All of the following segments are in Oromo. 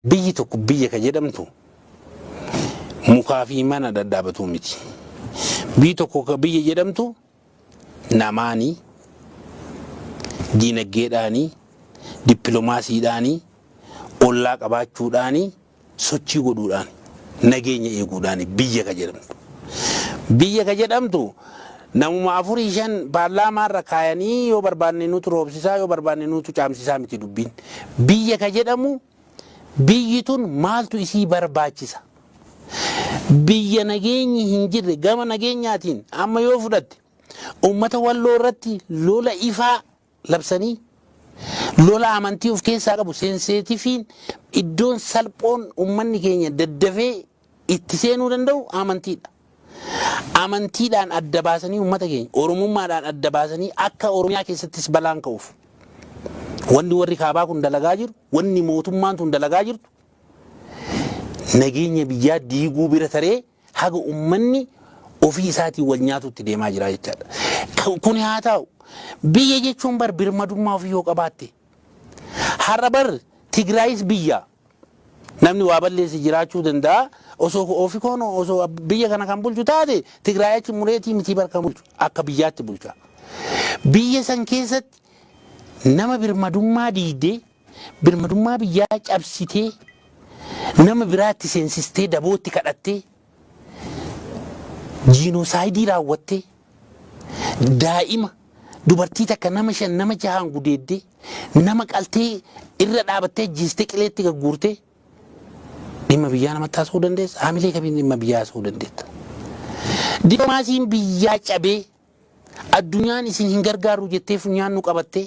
biyyi tokko biyya ka jedhamtu mukaa fi mana daddaabatu miti. Biyyi tokko ka biyya jedhamtu namaanii, diinagdeedhaanii, dippiloomaasiidhaanii, ollaa qabaachuudhaanii, sochii godhuudhaan, nageenya eeguudhaanii biyya ka jedhamtu. Biyya ka jedhamtu namuma 4-5 paarlaamaa irra kaayanii yoo barbaanne nutu roobsisaa yoo barbaanne nutu caamsisaa miti dubbiin. Biyya ka jedhamu biyyi tun maaltu isii barbaachisa? Biyya nageenyi hin jirre gama nageenyaatiin amma yoo fudhatte ummata walloo irratti lola ifaa labsanii lola amantii of keessaa qabu seenseetifiin iddoon salphoon ummanni keenya daddafee itti seenuu danda'u amantiidha. Amantiidhaan adda baasanii ummata keenya oromummaadhaan adda baasanii akka oromiyaa keessattis balaan ka'uuf wanni warri kaabaa kun dalagaa jiru wanni mootummaan tun dalagaa jirtu nageenya biyyaa diiguu bira taree haga ummanni ofii isaatiin wal nyaatutti deemaa jira jechaadha. Kun haa ta'u biyya jechuun bar birmadummaa ofii yoo qabaatte har'a bar Tigraayis biyya namni waa balleessi jiraachuu danda'a osoo ofii kono osoo biyya kana kan bulchu taate Tigraay achi mureetii miti bar kan bulchu akka biyyaatti bulcha. Biyya san keessatti nama birmadummaa diidee birmadummaa biyyaa cabsitee nama biraatti seensistee dabootti kadhattee jiinoosaayidii raawwattee daa'ima dubartii takka nama 5 nama 6 gudeeddee nama qaltee irra dhaabattee ajjeestee qileetti gagguurtee dhimma biyyaa namatti haasa'uu dandeessa. Haamilee kamiin dhimma biyyaa haasa'uu dandeetta. Dippiloomaasiin biyyaa cabee addunyaan isin hin gargaaru jettee funyaan nu qabattee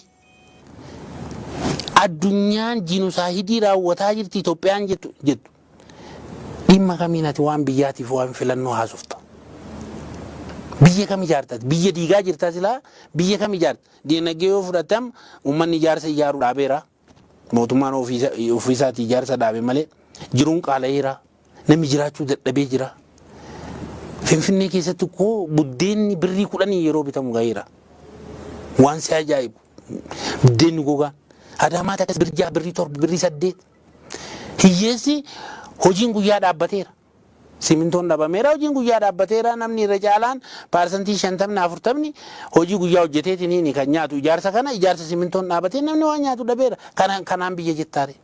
addunyaan jiinoosaayidii raawwataa jirti Itoophiyaan jettu dhimma kamiin ati waan biyyaatiif waan filannoo haasofta. Biyya kam ijaartat biyya diigaa jirta silaa biyya kam ijaarta diinagdee yoo fudhatam ummanni ijaarsa ijaaruu dhaabeera mootummaan ofiisaati ijaarsa dhaabe malee jiruun qaala'eera namni jiraachuu dadhabee jira. Finfinnee keessatti koo buddeenni birrii 10 yeroo bitamu gaheera waan si ajaa'ibu buddeenni gogaan Adaamaa takkas birrii 7 birrii 8 hiyyeessi hojiin guyyaa dhaabbateera. Simintoon dhabameera hojiin guyyaa dhaabbateera namni irra caalaan parsantii 50-40 hojii guyyaa hojjeteetiin ni kan nyaatu ijaarsa kana ijaarsa simintoon dhaabatee namni waan nyaatu dhabeera kanaan biyya jettaare.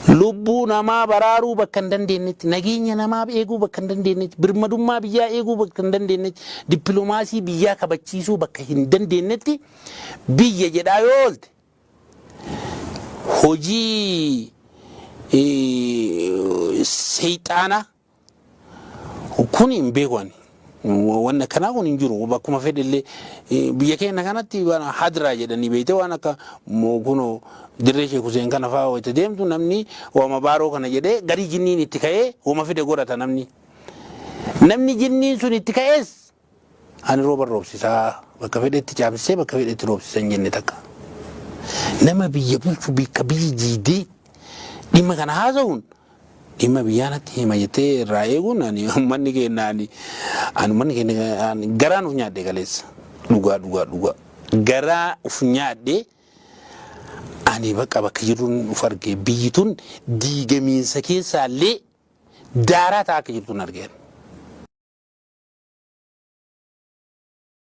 Lubbuu namaa baraaruu bakka hin dandeenyetti nageenya namaa eeguu bakka hin dandeenyetti birmadummaa biyyaa eeguu bakka hin dandeenyetti dippiloomaasii biyyaa kabachiisuu bakka hin dandeenyetti biyya jedhaa yoo oolte hojii seexaana kun hin beekan wanna kana kun hin jiru bakkuma fedhillee biyya keenya kanatti hadraa jedhanii beeyte waan akka kuno dirree Sheek Huseen kana fa'aa wayita deemtu namni waama baaroo kana jedhee garii jinniin itti ka'ee wama fide godhata namni jinniin sun itti ka'ees ani rooba roobsisaa bakka fedhetti caamsisee bakka fedhetti roobsisan jenne takka nama biyya bulchu bikka biyyi jiidee dhimma kana haasa'uun dhimma biyyaanatti hima jettee irraa eeguun ani ummanni keenya garaan uf nyaadde galeessa dhugaa garaa uf nyaadde ani bakka jiruun uf argee biyyi tun diigamiinsa keessaallee daaraa ta'a akka jirtuun argeen.